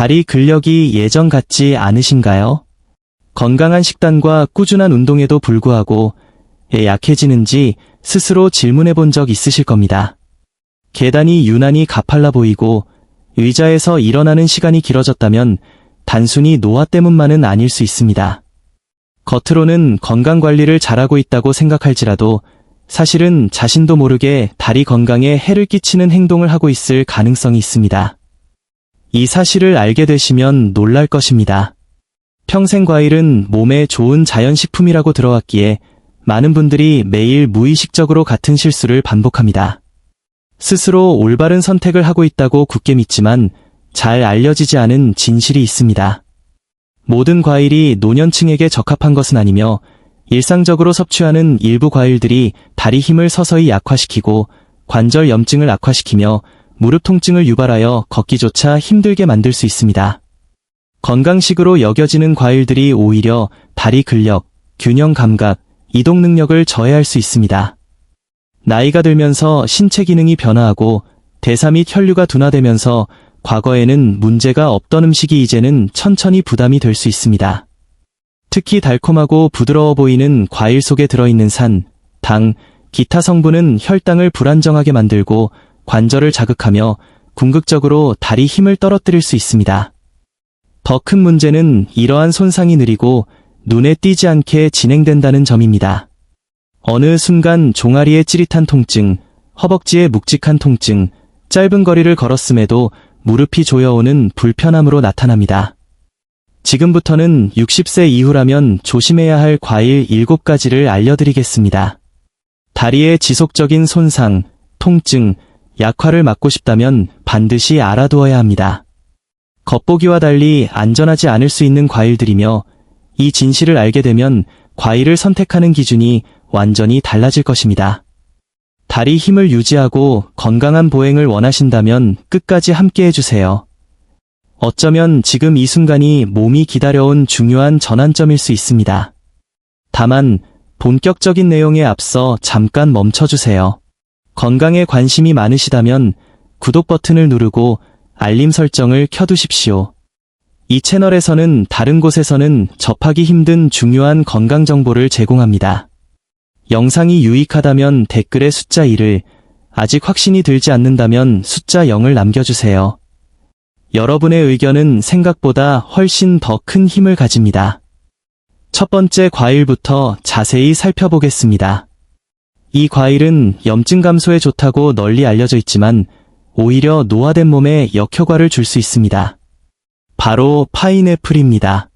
다리 근력이 예전 같지 않으신가요? 건강한 식단과 꾸준한 운동에도 불구하고 왜 약해지는지 스스로 질문해 본 적 있으실 겁니다. 계단이 유난히 가팔라 보이고 의자에서 일어나는 시간이 길어졌다면 단순히 노화 때문만은 아닐 수 있습니다. 겉으로는 건강관리를 잘하고 있다고 생각할지라도 사실은 자신도 모르게 다리 건강에 해를 끼치는 행동을 하고 있을 가능성이 있습니다. 이 사실을 알게 되시면 놀랄 것입니다. 평생 과일은 몸에 좋은 자연식품이라고 들어왔기에 많은 분들이 매일 무의식적으로 같은 실수를 반복합니다. 스스로 올바른 선택을 하고 있다고 굳게 믿지만 잘 알려지지 않은 진실이 있습니다. 모든 과일이 노년층에게 적합한 것은 아니며 일상적으로 섭취하는 일부 과일들이 다리 힘을 서서히 약화시키고 관절 염증을 악화시키며 무릎 통증을 유발하여 걷기조차 힘들게 만들 수 있습니다. 건강식으로 여겨지는 과일들이 오히려 다리 근력, 균형 감각, 이동 능력을 저해할 수 있습니다. 나이가 들면서 신체 기능이 변화하고 대사 및 혈류가 둔화되면서 과거에는 문제가 없던 음식이 이제는 천천히 부담이 될 수 있습니다. 특히 달콤하고 부드러워 보이는 과일 속에 들어있는 산, 당, 기타 성분은 혈당을 불안정하게 만들고 관절을 자극하며 궁극적으로 다리 힘을 떨어뜨릴 수 있습니다. 더 큰 문제는 이러한 손상이 느리고 눈에 띄지 않게 진행된다는 점입니다. 어느 순간 종아리의 찌릿한 통증, 허벅지의 묵직한 통증, 짧은 거리를 걸었음에도 무릎이 조여오는 불편함으로 나타납니다. 지금부터는 60세 이후라면 조심해야 할 과일 7가지를 알려드리겠습니다. 다리의 지속적인 손상, 통증, 약화를 막고 싶다면 반드시 알아두어야 합니다. 겉보기와 달리 안전하지 않을 수 있는 과일들이며 이 진실을 알게 되면 과일을 선택하는 기준이 완전히 달라질 것입니다. 다리 힘을 유지하고 건강한 보행을 원하신다면 끝까지 함께 해주세요. 어쩌면 지금 이 순간이 몸이 기다려온 중요한 전환점일 수 있습니다. 다만 본격적인 내용에 앞서 잠깐 멈춰주세요. 건강에 관심이 많으시다면 구독 버튼을 누르고 알림 설정을 켜두십시오. 이 채널에서는 다른 곳에서는 접하기 힘든 중요한 건강 정보를 제공합니다. 영상이 유익하다면 댓글에 숫자 1을, 아직 확신이 들지 않는다면 숫자 0을 남겨주세요. 여러분의 의견은 생각보다 훨씬 더 큰 힘을 가집니다. 첫 번째 과일부터 자세히 살펴보겠습니다. 이 과일은 염증 감소에 좋다고 널리 알려져 있지만 오히려 노화된 몸에 역효과를 줄 수 있습니다. 바로 파인애플입니다.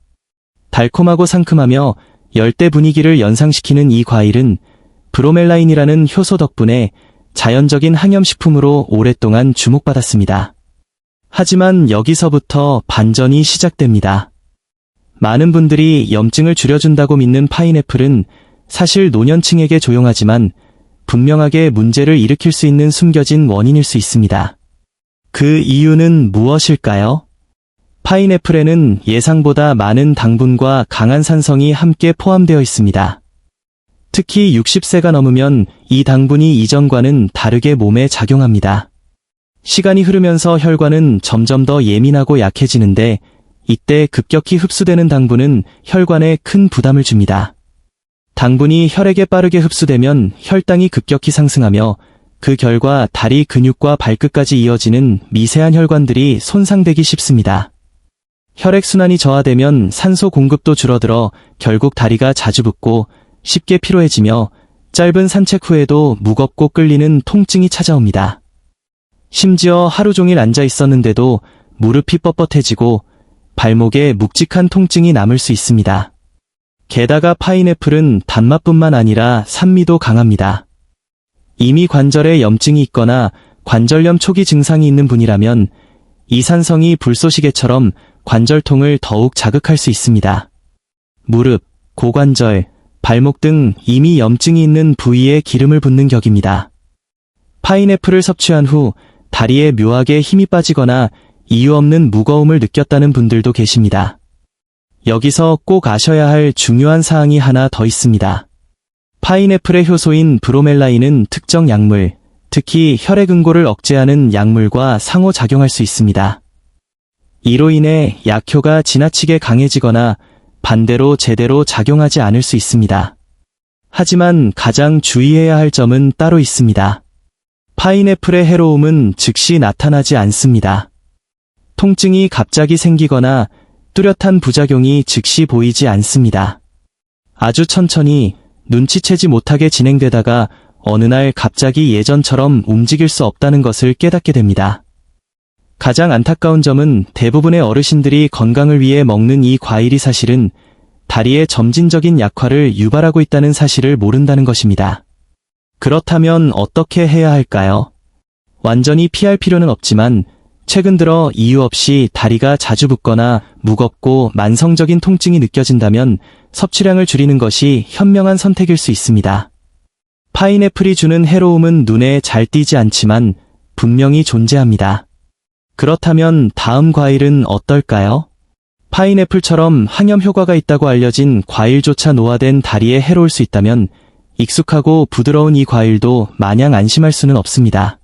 달콤하고 상큼하며 열대 분위기를 연상시키는 이 과일은 브로멜라인이라는 효소 덕분에 자연적인 항염식품으로 오랫동안 주목받았습니다. 하지만 여기서부터 반전이 시작됩니다. 많은 분들이 염증을 줄여준다고 믿는 파인애플은 사실 노년층에게 조용하지만 분명하게 문제를 일으킬 수 있는 숨겨진 원인일 수 있습니다. 그 이유는 무엇일까요? 파인애플에는 예상보다 많은 당분과 강한 산성이 함께 포함되어 있습니다. 특히 60세가 넘으면 이 당분이 이전과는 다르게 몸에 작용합니다. 시간이 흐르면서 혈관은 점점 더 예민하고 약해지는데 이때 급격히 흡수되는 당분은 혈관에 큰 부담을 줍니다. 당분이 혈액에 빠르게 흡수되면 혈당이 급격히 상승하며 그 결과 다리 근육과 발끝까지 이어지는 미세한 혈관들이 손상되기 쉽습니다. 혈액순환이 저하되면 산소 공급도 줄어들어 결국 다리가 자주 붓고 쉽게 피로해지며 짧은 산책 후에도 무겁고 끌리는 통증이 찾아옵니다. 심지어 하루 종일 앉아 있었는데도 무릎이 뻣뻣해지고 발목에 묵직한 통증이 남을 수 있습니다. 게다가 파인애플은 단맛뿐만 아니라 산미도 강합니다. 이미 관절에 염증이 있거나 관절염 초기 증상이 있는 분이라면 이산성이 불쏘시개처럼 관절통을 더욱 자극할 수 있습니다. 무릎, 고관절, 발목 등 이미 염증이 있는 부위에 기름을 붓는 격입니다. 파인애플을 섭취한 후 다리에 묘하게 힘이 빠지거나 이유 없는 무거움을 느꼈다는 분들도 계십니다. 여기서 꼭 아셔야 할 중요한 사항이 하나 더 있습니다. 파인애플의 효소인 브로멜라인은 특정 약물, 특히 혈액응고를 억제하는 약물과 상호작용할 수 있습니다. 이로 인해 약효가 지나치게 강해지거나 반대로 제대로 작용하지 않을 수 있습니다. 하지만 가장 주의해야 할 점은 따로 있습니다. 파인애플의 해로움은 즉시 나타나지 않습니다. 통증이 갑자기 생기거나 뚜렷한 부작용이 즉시 보이지 않습니다. 아주 천천히 눈치채지 못하게 진행되다가 어느 날 갑자기 예전처럼 움직일 수 없다는 것을 깨닫게 됩니다. 가장 안타까운 점은 대부분의 어르신들이 건강을 위해 먹는 이 과일이 사실은 다리의 점진적인 약화를 유발하고 있다는 사실을 모른다는 것입니다. 그렇다면 어떻게 해야 할까요? 완전히 피할 필요는 없지만 최근 들어 이유 없이 다리가 자주 붓거나 무겁고 만성적인 통증이 느껴진다면 섭취량을 줄이는 것이 현명한 선택일 수 있습니다. 파인애플이 주는 해로움은 눈에 잘 띄지 않지만 분명히 존재합니다. 그렇다면 다음 과일은 어떨까요? 파인애플처럼 항염 효과가 있다고 알려진 과일조차 노화된 다리에 해로울 수 있다면 익숙하고 부드러운 이 과일도 마냥 안심할 수는 없습니다.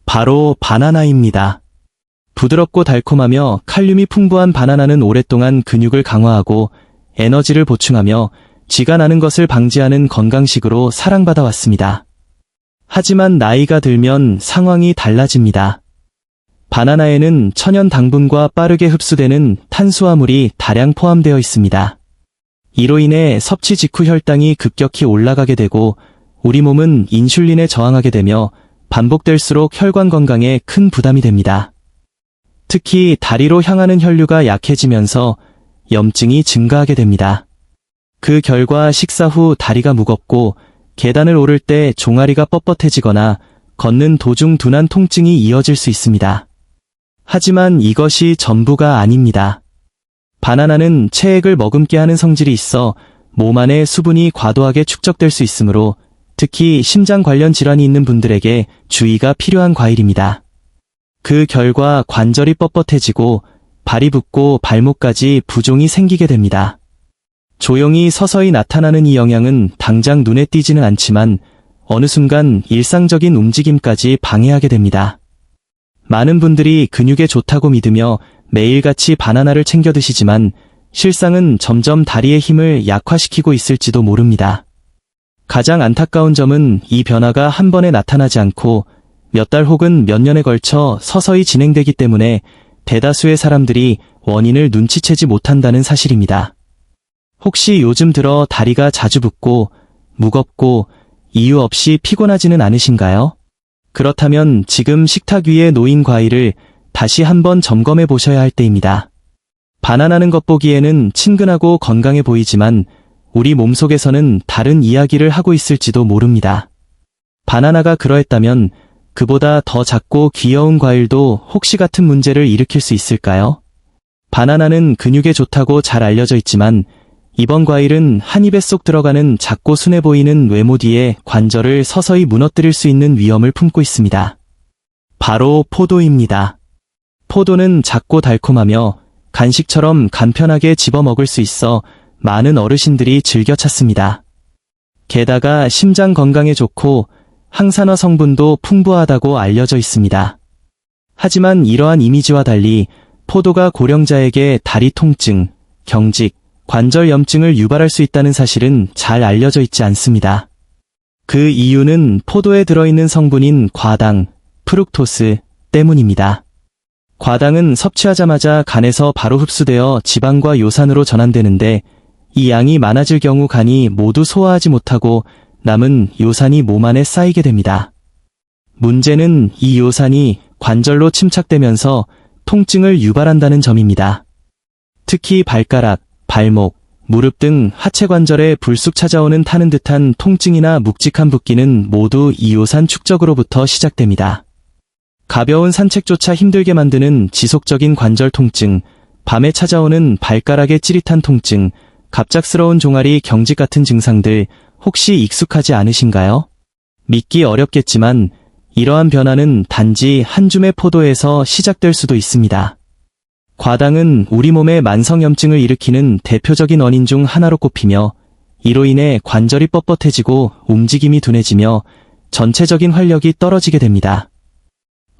바로 바나나입니다. 부드럽고 달콤하며 칼륨이 풍부한 바나나는 오랫동안 근육을 강화하고 에너지를 보충하며 쥐가 나는 것을 방지하는 건강식으로 사랑받아 왔습니다. 하지만 나이가 들면 상황이 달라집니다. 바나나에는 천연 당분과 빠르게 흡수되는 탄수화물이 다량 포함되어 있습니다. 이로 인해 섭취 직후 혈당이 급격히 올라가게 되고 우리 몸은 인슐린에 저항하게 되며 반복될수록 혈관 건강에 큰 부담이 됩니다. 특히 다리로 향하는 혈류가 약해지면서 염증이 증가하게 됩니다. 그 결과 식사 후 다리가 무겁고 계단을 오를 때 종아리가 뻣뻣해지거나 걷는 도중 둔한 통증이 이어질 수 있습니다. 하지만 이것이 전부가 아닙니다. 바나나는 체액을 머금게 하는 성질이 있어 몸 안에 수분이 과도하게 축적될 수 있으므로 특히 심장 관련 질환이 있는 분들에게 주의가 필요한 과일입니다. 그 결과 관절이 뻣뻣해지고 발이 붓고 발목까지 부종이 생기게 됩니다. 조용히 서서히 나타나는 이 영향은 당장 눈에 띄지는 않지만 어느 순간 일상적인 움직임까지 방해하게 됩니다. 많은 분들이 근육에 좋다고 믿으며 매일같이 바나나를 챙겨 드시지만 실상은 점점 다리의 힘을 약화시키고 있을지도 모릅니다. 가장 안타까운 점은 이 변화가 한 번에 나타나지 않고 몇 달 혹은 몇 년에 걸쳐 서서히 진행되기 때문에 대다수의 사람들이 원인을 눈치채지 못한다는 사실입니다. 혹시 요즘 들어 다리가 자주 붓고 무겁고 이유 없이 피곤하지는 않으신가요? 그렇다면 지금 식탁 위에 놓인 과일을 다시 한번 점검해 보셔야 할 때입니다. 바나나는 겉보기에는 친근하고 건강해 보이지만 우리 몸속에서는 다른 이야기를 하고 있을지도 모릅니다. 바나나가 그러했다면 그보다 더 작고 귀여운 과일도 혹시 같은 문제를 일으킬 수 있을까요? 바나나는 근육에 좋다고 잘 알려져 있지만 이번 과일은 한 입에 쏙 들어가는 작고 순해 보이는 외모 뒤에 관절을 서서히 무너뜨릴 수 있는 위험을 품고 있습니다. 바로 포도입니다. 포도는 작고 달콤하며 간식처럼 간편하게 집어 먹을 수 있어 많은 어르신들이 즐겨 찾습니다. 게다가 심장 건강에 좋고 항산화 성분도 풍부하다고 알려져 있습니다. 하지만 이러한 이미지와 달리 포도가 고령자에게 다리 통증, 경직, 관절 염증을 유발할 수 있다는 사실은 잘 알려져 있지 않습니다. 그 이유는 포도에 들어있는 성분인 과당, 프룩토스 때문입니다. 과당은 섭취하자마자 간에서 바로 흡수되어 지방과 요산으로 전환되는데 이 양이 많아질 경우 간이 모두 소화하지 못하고 남은 요산이 몸 안에 쌓이게 됩니다. 문제는 이 요산이 관절로 침착되면서 통증을 유발한다는 점입니다. 특히 발가락, 발목, 무릎 등 하체 관절에 불쑥 찾아오는 타는 듯한 통증이나 묵직한 붓기는 모두 이 요산 축적으로부터 시작됩니다. 가벼운 산책조차 힘들게 만드는 지속적인 관절 통증, 밤에 찾아오는 발가락의 찌릿한 통증, 갑작스러운 종아리 경직 같은 증상들 혹시 익숙하지 않으신가요? 믿기 어렵겠지만 이러한 변화는 단지 한 줌의 포도에서 시작될 수도 있습니다. 과당은 우리 몸의 만성염증을 일으키는 대표적인 원인 중 하나로 꼽히며 이로 인해 관절이 뻣뻣해지고 움직임이 둔해지며 전체적인 활력이 떨어지게 됩니다.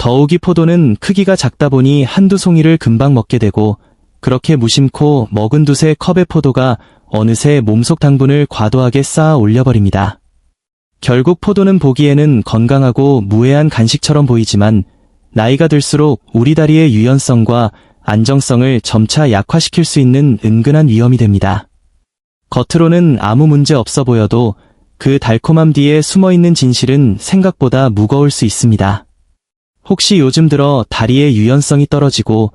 더욱이 포도는 크기가 작다 보니 한두 송이를 금방 먹게 되고 그렇게 무심코 먹은 두세 컵의 포도가 어느새 몸속 당분을 과도하게 쌓아 올려버립니다. 결국 포도는 보기에는 건강하고 무해한 간식처럼 보이지만 나이가 들수록 우리 다리의 유연성과 안정성을 점차 약화시킬 수 있는 은근한 위험이 됩니다. 겉으로는 아무 문제 없어 보여도 그 달콤함 뒤에 숨어있는 진실은 생각보다 무거울 수 있습니다. 혹시 요즘 들어 다리의 유연성이 떨어지고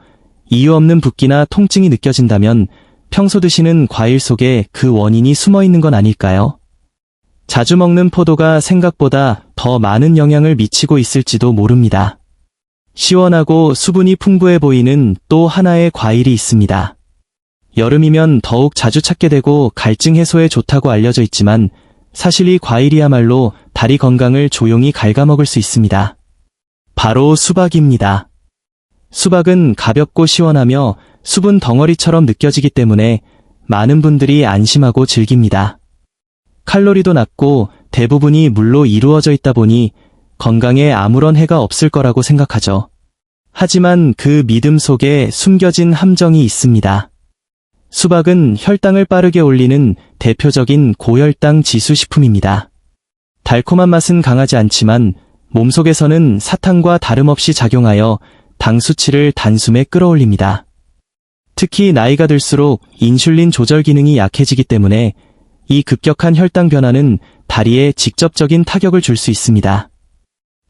이유 없는 붓기나 통증이 느껴진다면 평소 드시는 과일 속에 그 원인이 숨어 있는 건 아닐까요? 자주 먹는 포도가 생각보다 더 많은 영향을 미치고 있을지도 모릅니다. 시원하고 수분이 풍부해 보이는 또 하나의 과일이 있습니다. 여름이면 더욱 자주 찾게 되고 갈증 해소에 좋다고 알려져 있지만 사실 이 과일이야말로 다리 건강을 조용히 갉아먹을 수 있습니다. 바로 수박입니다. 수박은 가볍고 시원하며 수분 덩어리처럼 느껴지기 때문에 많은 분들이 안심하고 즐깁니다. 칼로리도 낮고 대부분이 물로 이루어져 있다 보니 건강에 아무런 해가 없을 거라고 생각하죠. 하지만 그 믿음 속에 숨겨진 함정이 있습니다. 수박은 혈당을 빠르게 올리는 대표적인 고혈당 지수 식품입니다. 달콤한 맛은 강하지 않지만 몸속에서는 사탕과 다름없이 작용하여 당 수치를 단숨에 끌어올립니다. 특히 나이가 들수록 인슐린 조절 기능이 약해지기 때문에 이 급격한 혈당 변화는 다리에 직접적인 타격을 줄 수 있습니다.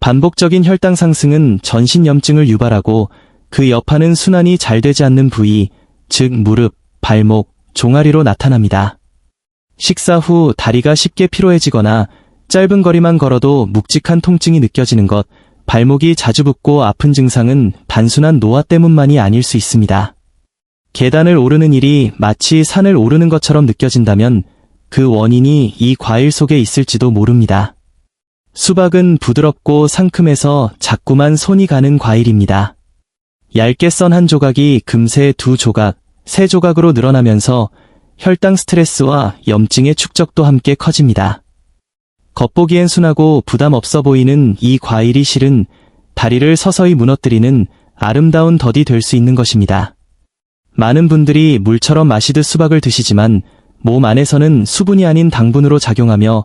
반복적인 혈당 상승은 전신염증을 유발하고 그 여파는 순환이 잘 되지 않는 부위, 즉 무릎, 발목, 종아리로 나타납니다. 식사 후 다리가 쉽게 피로해지거나 짧은 거리만 걸어도 묵직한 통증이 느껴지는 것, 발목이 자주 붓고 아픈 증상은 단순한 노화 때문만이 아닐 수 있습니다. 계단을 오르는 일이 마치 산을 오르는 것처럼 느껴진다면 그 원인이 이 과일 속에 있을지도 모릅니다. 수박은 부드럽고 상큼해서 자꾸만 손이 가는 과일입니다. 얇게 썬 한 조각이 금세 두 조각, 세 조각으로 늘어나면서 혈당 스트레스와 염증의 축적도 함께 커집니다. 겉보기엔 순하고 부담 없어 보이는 이 과일이 실은 다리를 서서히 무너뜨리는 아름다운 덫이 될 수 있는 것입니다. 많은 분들이 물처럼 마시듯 수박을 드시지만 몸 안에서는 수분이 아닌 당분으로 작용하며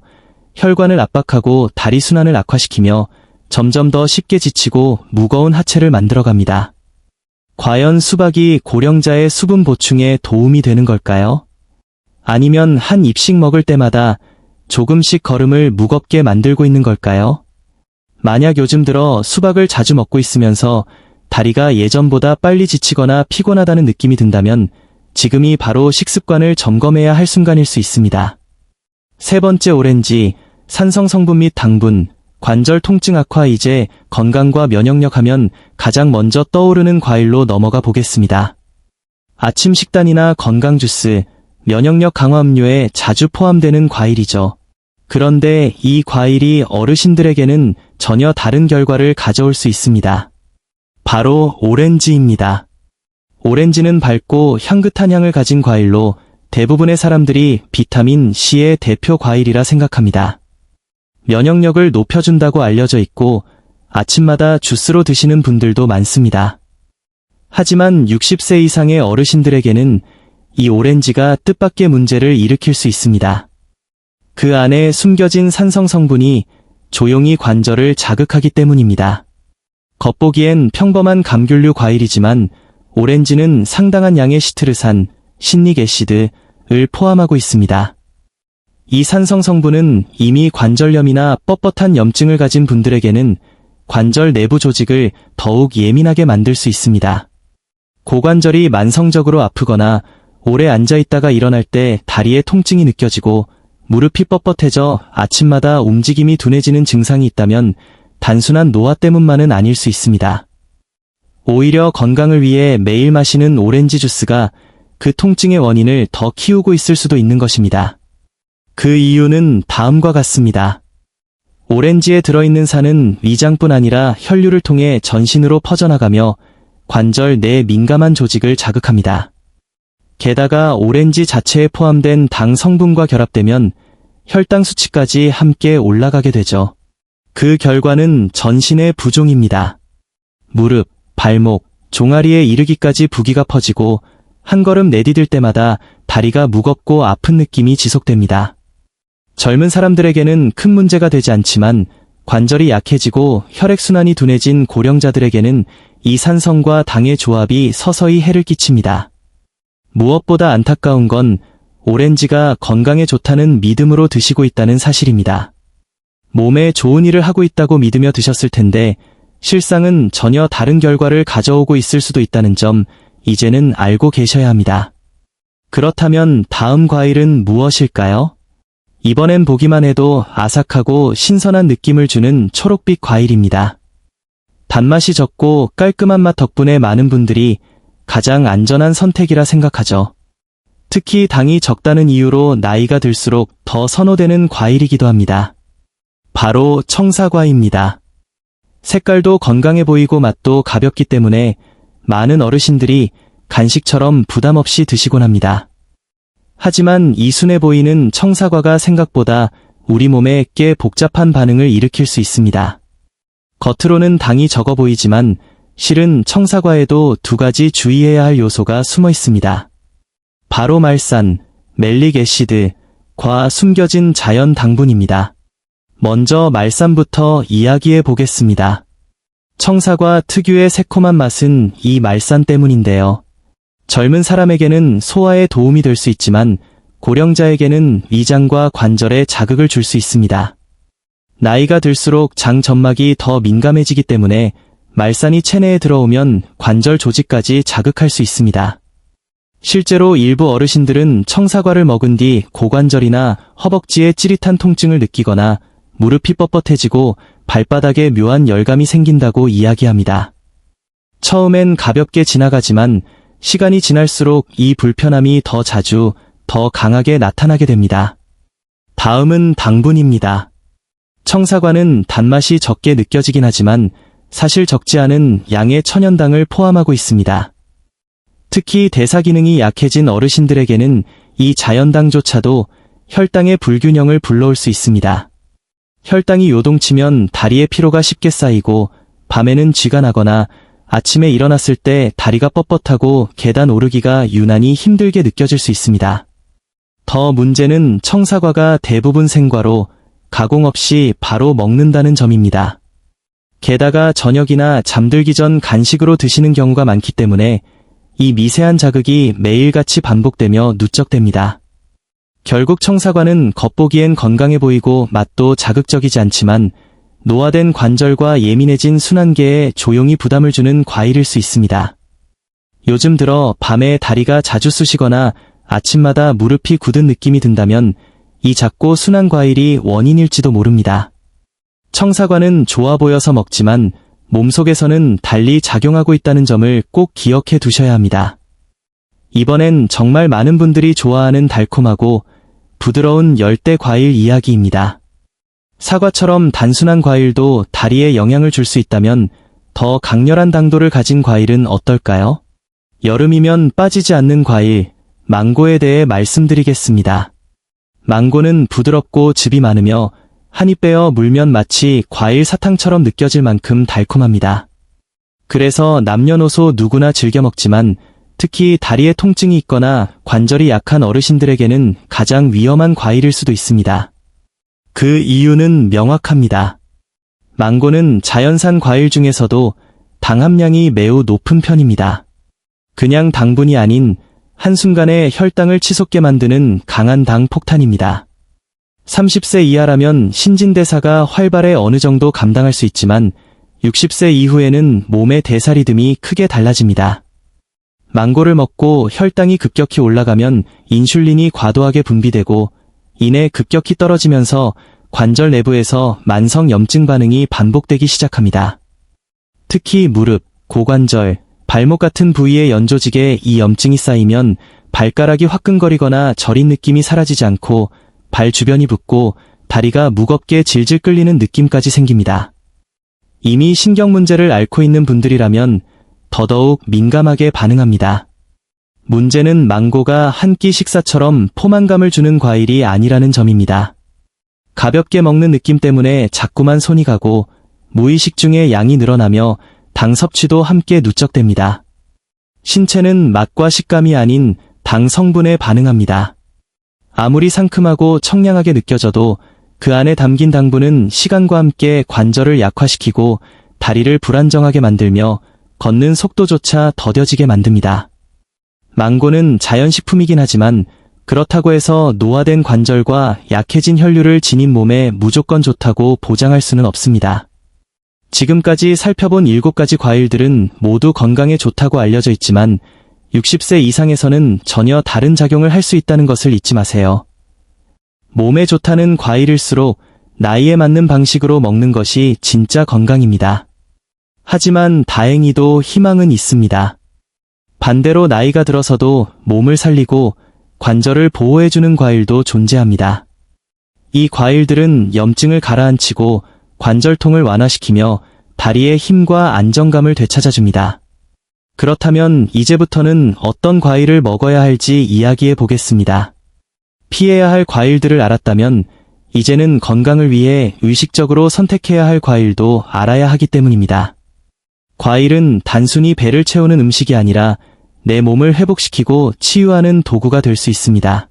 혈관을 압박하고 다리 순환을 악화시키며 점점 더 쉽게 지치고 무거운 하체를 만들어갑니다. 과연 수박이 고령자의 수분 보충에 도움이 되는 걸까요? 아니면 한 입씩 먹을 때마다 조금씩 걸음을 무겁게 만들고 있는 걸까요? 만약 요즘 들어 수박을 자주 먹고 있으면서 다리가 예전보다 빨리 지치거나 피곤하다는 느낌이 든다면 지금이 바로 식습관을 점검해야 할 순간일 수 있습니다. 세 번째, 오렌지, 산성 성분 및 당분, 관절 통증 악화. 이제 건강과 면역력 하면 가장 먼저 떠오르는 과일로 넘어가 보겠습니다. 아침 식단이나 건강 주스, 면역력 강화 음료에 자주 포함되는 과일이죠. 그런데 이 과일이 어르신들에게는 전혀 다른 결과를 가져올 수 있습니다. 바로 오렌지입니다. 오렌지는 밝고 향긋한 향을 가진 과일로 대부분의 사람들이 비타민 C의 대표 과일이라 생각합니다. 면역력을 높여준다고 알려져 있고 아침마다 주스로 드시는 분들도 많습니다. 하지만 60세 이상의 어르신들에게는 이 오렌지가 뜻밖의 문제를 일으킬 수 있습니다. 그 안에 숨겨진 산성 성분이 조용히 관절을 자극하기 때문입니다. 겉보기엔 평범한 감귤류 과일이지만 오렌지는 상당한 양의 시트르산, 신릭 애시드를 포함하고 있습니다. 이 산성 성분은 이미 관절염이나 뻣뻣한 염증을 가진 분들에게는 관절 내부 조직을 더욱 예민하게 만들 수 있습니다. 고관절이 만성적으로 아프거나 오래 앉아있다가 일어날 때 다리에 통증이 느껴지고 무릎이 뻣뻣해져 아침마다 움직임이 둔해지는 증상이 있다면 단순한 노화 때문만은 아닐 수 있습니다. 오히려 건강을 위해 매일 마시는 오렌지 주스가 그 통증의 원인을 더 키우고 있을 수도 있는 것입니다. 그 이유는 다음과 같습니다. 오렌지에 들어있는 산은 위장뿐 아니라 혈류를 통해 전신으로 퍼져나가며 관절 내 민감한 조직을 자극합니다. 게다가 오렌지 자체에 포함된 당 성분과 결합되면 혈당 수치까지 함께 올라가게 되죠. 그 결과는 전신의 부종입니다. 무릎, 발목, 종아리에 이르기까지 부기가 퍼지고 한 걸음 내디딜 때마다 다리가 무겁고 아픈 느낌이 지속됩니다. 젊은 사람들에게는 큰 문제가 되지 않지만 관절이 약해지고 혈액순환이 둔해진 고령자들에게는 이 산성과 당의 조합이 서서히 해를 끼칩니다. 무엇보다 안타까운 건 오렌지가 건강에 좋다는 믿음으로 드시고 있다는 사실입니다. 몸에 좋은 일을 하고 있다고 믿으며 드셨을 텐데 실상은 전혀 다른 결과를 가져오고 있을 수도 있다는 점 이제는 알고 계셔야 합니다. 그렇다면 다음 과일은 무엇일까요? 이번엔 보기만 해도 아삭하고 신선한 느낌을 주는 초록빛 과일입니다. 단맛이 적고 깔끔한 맛 덕분에 많은 분들이 가장 안전한 선택이라 생각하죠. 특히 당이 적다는 이유로 나이가 들수록 더 선호되는 과일이기도 합니다. 바로 청사과입니다. 색깔도 건강해 보이고 맛도 가볍기 때문에 많은 어르신들이 간식처럼 부담 없이 드시곤 합니다. 하지만 이 순해 보이는 청사과가 생각보다 우리 몸에 꽤 복잡한 반응을 일으킬 수 있습니다. 겉으로는 당이 적어 보이지만 실은 청사과에도 두 가지 주의해야 할 요소가 숨어 있습니다. 바로 말산, 멜릭 애시드과 숨겨진 자연 당분입니다. 먼저 말산부터 이야기해 보겠습니다. 청사과 특유의 새콤한 맛은 이 말산 때문인데요. 젊은 사람에게는 소화에 도움이 될 수 있지만 고령자에게는 위장과 관절에 자극을 줄 수 있습니다. 나이가 들수록 장 점막이 더 민감해지기 때문에 말산이 체내에 들어오면 관절 조직까지 자극할 수 있습니다. 실제로 일부 어르신들은 청사과를 먹은 뒤 고관절이나 허벅지에 찌릿한 통증을 느끼거나 무릎이 뻣뻣해지고 발바닥에 묘한 열감이 생긴다고 이야기합니다. 처음엔 가볍게 지나가지만 시간이 지날수록 이 불편함이 더 자주, 더 강하게 나타나게 됩니다. 다음은 당분입니다. 청사과는 단맛이 적게 느껴지긴 하지만 사실 적지 않은 양의 천연당을 포함하고 있습니다. 특히 대사 기능이 약해진 어르신들에게는 이 자연당조차도 혈당의 불균형을 불러올 수 있습니다. 혈당이 요동치면 다리에 피로가 쉽게 쌓이고 밤에는 쥐가 나거나 아침에 일어났을 때 다리가 뻣뻣하고 계단 오르기가 유난히 힘들게 느껴질 수 있습니다. 더 문제는 청사과가 대부분 생과로 가공 없이 바로 먹는다는 점입니다. 게다가 저녁이나 잠들기 전 간식으로 드시는 경우가 많기 때문에 이 미세한 자극이 매일같이 반복되며 누적됩니다. 결국 청사과는 겉보기엔 건강해 보이고 맛도 자극적이지 않지만 노화된 관절과 예민해진 순환계에 조용히 부담을 주는 과일일 수 있습니다. 요즘 들어 밤에 다리가 자주 쑤시거나 아침마다 무릎이 굳은 느낌이 든다면 이 작고 순한 과일이 원인일지도 모릅니다. 청사과는 좋아 보여서 먹지만 몸속에서는 달리 작용하고 있다는 점을 꼭 기억해 두셔야 합니다. 이번엔 정말 많은 분들이 좋아하는 달콤하고 부드러운 열대 과일 이야기입니다. 사과처럼 단순한 과일도 다리에 영향을 줄 수 있다면 더 강렬한 당도를 가진 과일은 어떨까요? 여름이면 빠지지 않는 과일, 망고에 대해 말씀드리겠습니다. 망고는 부드럽고 즙이 많으며 한 입 베어 물면 마치 과일 사탕처럼 느껴질 만큼 달콤합니다. 그래서 남녀노소 누구나 즐겨 먹지만 특히 다리에 통증이 있거나 관절이 약한 어르신들에게는 가장 위험한 과일일 수도 있습니다. 그 이유는 명확합니다. 망고는 자연산 과일 중에서도 당 함량이 매우 높은 편입니다. 그냥 당분이 아닌 한순간에 혈당을 치솟게 만드는 강한 당 폭탄입니다. 30세 이하라면 신진대사가 활발해 어느 정도 감당할 수 있지만 60세 이후에는 몸의 대사 리듬이 크게 달라집니다. 망고를 먹고 혈당이 급격히 올라가면 인슐린이 과도하게 분비되고 이내 급격히 떨어지면서 관절 내부에서 만성 염증 반응이 반복되기 시작합니다. 특히 무릎, 고관절, 발목 같은 부위의 연조직에 이 염증이 쌓이면 발가락이 화끈거리거나 저린 느낌이 사라지지 않고 발 주변이 붓고 다리가 무겁게 질질 끌리는 느낌까지 생깁니다. 이미 신경 문제를 앓고 있는 분들이라면 더더욱 민감하게 반응합니다. 문제는 망고가 한 끼 식사처럼 포만감을 주는 과일이 아니라는 점입니다. 가볍게 먹는 느낌 때문에 자꾸만 손이 가고 무의식 중에 양이 늘어나며 당 섭취도 함께 누적됩니다. 신체는 맛과 식감이 아닌 당 성분에 반응합니다. 아무리 상큼하고 청량하게 느껴져도 그 안에 담긴 당분은 시간과 함께 관절을 약화시키고 다리를 불안정하게 만들며 걷는 속도조차 더뎌지게 만듭니다. 망고는 자연식품이긴 하지만 그렇다고 해서 노화된 관절과 약해진 혈류를 지닌 몸에 무조건 좋다고 보장할 수는 없습니다. 지금까지 살펴본 7가지 과일들은 모두 건강에 좋다고 알려져 있지만 60세 이상에서는 전혀 다른 작용을 할 수 있다는 것을 잊지 마세요. 몸에 좋다는 과일일수록 나이에 맞는 방식으로 먹는 것이 진짜 건강입니다. 하지만 다행히도 희망은 있습니다. 반대로 나이가 들어서도 몸을 살리고 관절을 보호해주는 과일도 존재합니다. 이 과일들은 염증을 가라앉히고 관절통을 완화시키며 다리의 힘과 안정감을 되찾아줍니다. 그렇다면 이제부터는 어떤 과일을 먹어야 할지 이야기해 보겠습니다. 피해야 할 과일들을 알았다면 이제는 건강을 위해 의식적으로 선택해야 할 과일도 알아야 하기 때문입니다. 과일은 단순히 배를 채우는 음식이 아니라 내 몸을 회복시키고 치유하는 도구가 될 수 있습니다.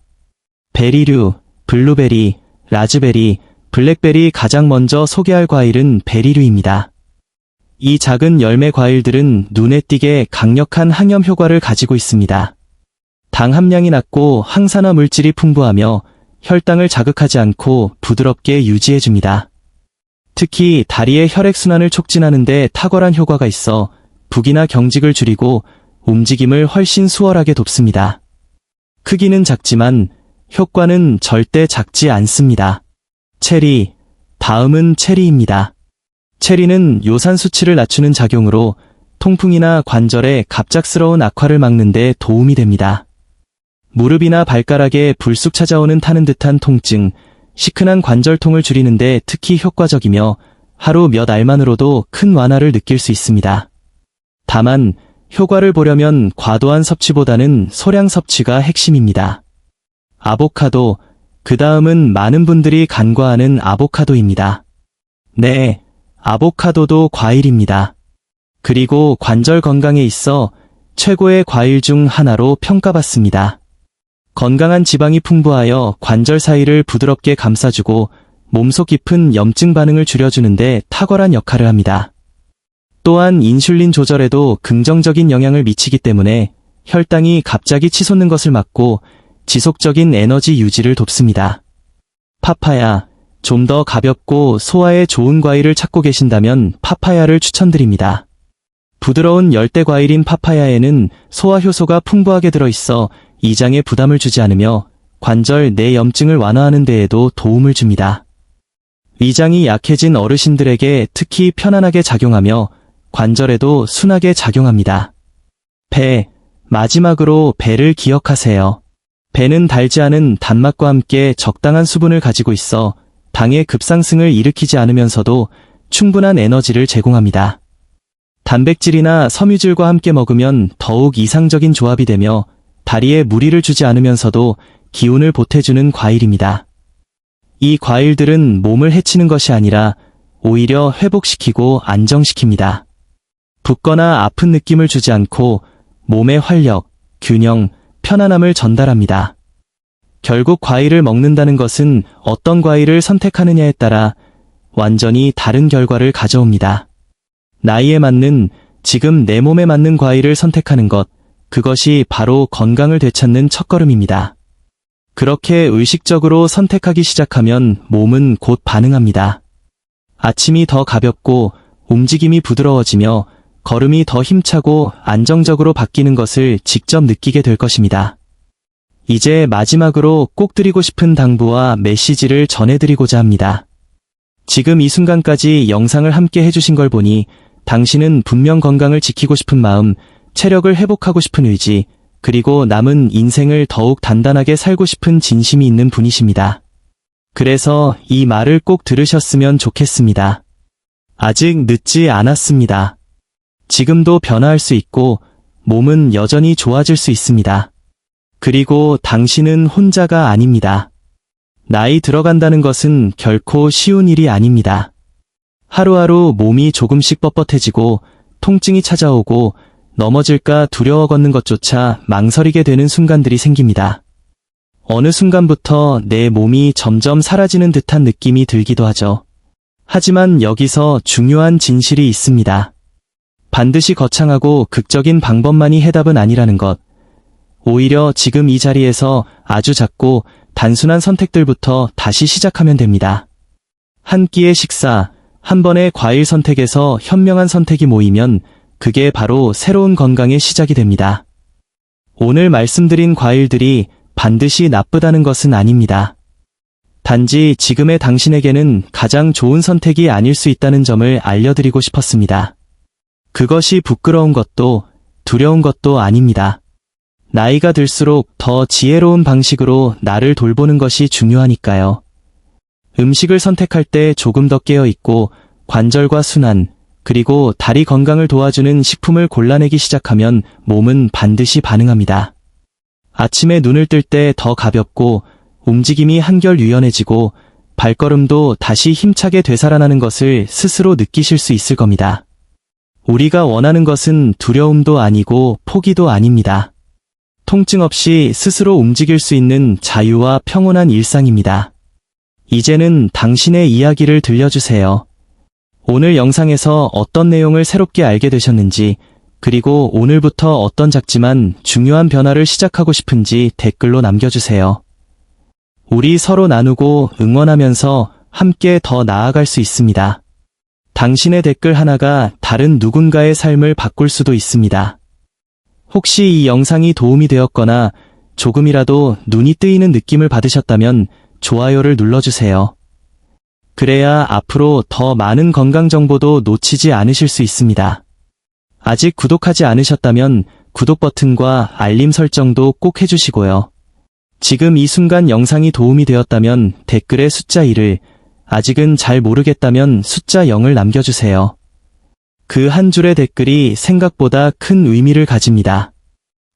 베리류, 블루베리, 라즈베리, 블랙베리 가장 먼저 소개할 과일은 베리류입니다. 이 작은 열매 과일들은 눈에 띄게 강력한 항염 효과를 가지고 있습니다. 당 함량이 낮고 항산화 물질이 풍부하며 혈당을 자극하지 않고 부드럽게 유지해줍니다. 특히 다리의 혈액순환을 촉진하는 데 탁월한 효과가 있어 부기나 경직을 줄이고 움직임을 훨씬 수월하게 돕습니다. 크기는 작지만 효과는 절대 작지 않습니다. 체리, 다음은 체리입니다. 체리는 요산 수치를 낮추는 작용으로 통풍이나 관절의 갑작스러운 악화를 막는 데 도움이 됩니다. 무릎이나 발가락에 불쑥 찾아오는 타는 듯한 통증, 시큰한 관절통을 줄이는 데 특히 효과적이며 하루 몇 알만으로도 큰 완화를 느낄 수 있습니다. 다만 효과를 보려면 과도한 섭취보다는 소량 섭취가 핵심입니다. 아보카도, 그 다음은 많은 분들이 간과하는 아보카도입니다. 네, 아보카도도 과일입니다. 그리고 관절 건강에 있어 최고의 과일 중 하나로 평가받습니다. 건강한 지방이 풍부하여 관절 사이를 부드럽게 감싸주고 몸속 깊은 염증 반응을 줄여주는데 탁월한 역할을 합니다. 또한 인슐린 조절에도 긍정적인 영향을 미치기 때문에 혈당이 갑자기 치솟는 것을 막고 지속적인 에너지 유지를 돕습니다. 파파야, 좀 더 가볍고 소화에 좋은 과일을 찾고 계신다면 파파야를 추천드립니다. 부드러운 열대 과일인 파파야에는 소화 효소가 풍부하게 들어있어 이장에 부담을 주지 않으며 관절 내 염증을 완화하는 데에도 도움을 줍니다. 위장이 약해진 어르신들에게 특히 편안하게 작용하며 관절에도 순하게 작용합니다. 배, 마지막으로 배를 기억하세요. 배는 달지 않은 단맛과 함께 적당한 수분을 가지고 있어 당의 급상승을 일으키지 않으면서도 충분한 에너지를 제공합니다. 단백질이나 섬유질과 함께 먹으면 더욱 이상적인 조합이 되며 다리에 무리를 주지 않으면서도 기운을 보태주는 과일입니다. 이 과일들은 몸을 해치는 것이 아니라 오히려 회복시키고 안정시킵니다. 붓거나 아픈 느낌을 주지 않고 몸의 활력, 균형, 편안함을 전달합니다. 결국 과일을 먹는다는 것은 어떤 과일을 선택하느냐에 따라 완전히 다른 결과를 가져옵니다. 나이에 맞는, 지금 내 몸에 맞는 과일을 선택하는 것, 그것이 바로 건강을 되찾는 첫걸음입니다. 그렇게 의식적으로 선택하기 시작하면 몸은 곧 반응합니다. 아침이 더 가볍고 움직임이 부드러워지며 걸음이 더 힘차고 안정적으로 바뀌는 것을 직접 느끼게 될 것입니다. 이제 마지막으로 꼭 드리고 싶은 당부와 메시지를 전해드리고자 합니다. 지금 이 순간까지 영상을 함께 해주신 걸 보니 당신은 분명 건강을 지키고 싶은 마음, 체력을 회복하고 싶은 의지, 그리고 남은 인생을 더욱 단단하게 살고 싶은 진심이 있는 분이십니다. 그래서 이 말을 꼭 들으셨으면 좋겠습니다. 아직 늦지 않았습니다. 지금도 변화할 수 있고 몸은 여전히 좋아질 수 있습니다. 그리고 당신은 혼자가 아닙니다. 나이 들어간다는 것은 결코 쉬운 일이 아닙니다. 하루하루 몸이 조금씩 뻣뻣해지고 통증이 찾아오고 넘어질까 두려워 걷는 것조차 망설이게 되는 순간들이 생깁니다. 어느 순간부터 내 몸이 점점 사라지는 듯한 느낌이 들기도 하죠. 하지만 여기서 중요한 진실이 있습니다. 반드시 거창하고 극적인 방법만이 해답은 아니라는 것. 오히려 지금 이 자리에서 아주 작고 단순한 선택들부터 다시 시작하면 됩니다. 한 끼의 식사, 한 번의 과일 선택에서 현명한 선택이 모이면 그게 바로 새로운 건강의 시작이 됩니다. 오늘 말씀드린 과일들이 반드시 나쁘다는 것은 아닙니다. 단지 지금의 당신에게는 가장 좋은 선택이 아닐 수 있다는 점을 알려드리고 싶었습니다. 그것이 부끄러운 것도 두려운 것도 아닙니다. 나이가 들수록 더 지혜로운 방식으로 나를 돌보는 것이 중요하니까요. 음식을 선택할 때 조금 더 깨어있고 관절과 순환, 그리고 다리 건강을 도와주는 식품을 골라내기 시작하면 몸은 반드시 반응합니다. 아침에 눈을 뜰 때 더 가볍고 움직임이 한결 유연해지고 발걸음도 다시 힘차게 되살아나는 것을 스스로 느끼실 수 있을 겁니다. 우리가 원하는 것은 두려움도 아니고 포기도 아닙니다. 통증 없이 스스로 움직일 수 있는 자유와 평온한 일상입니다. 이제는 당신의 이야기를 들려주세요. 오늘 영상에서 어떤 내용을 새롭게 알게 되셨는지, 그리고 오늘부터 어떤 작지만 중요한 변화를 시작하고 싶은지 댓글로 남겨주세요. 우리 서로 나누고 응원하면서 함께 더 나아갈 수 있습니다. 당신의 댓글 하나가 다른 누군가의 삶을 바꿀 수도 있습니다. 혹시 이 영상이 도움이 되었거나 조금이라도 눈이 뜨이는 느낌을 받으셨다면 좋아요를 눌러주세요. 그래야 앞으로 더 많은 건강 정보도 놓치지 않으실 수 있습니다. 아직 구독하지 않으셨다면 구독 버튼과 알림 설정도 꼭 해주시고요. 지금 이 순간 영상이 도움이 되었다면 댓글에 숫자 1을, 아직은 잘 모르겠다면 숫자 0을 남겨주세요. 그 한 줄의 댓글이 생각보다 큰 의미를 가집니다.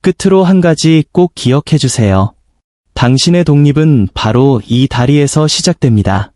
끝으로 한 가지 꼭 기억해주세요. 당신의 독립은 바로 이 다리에서 시작됩니다.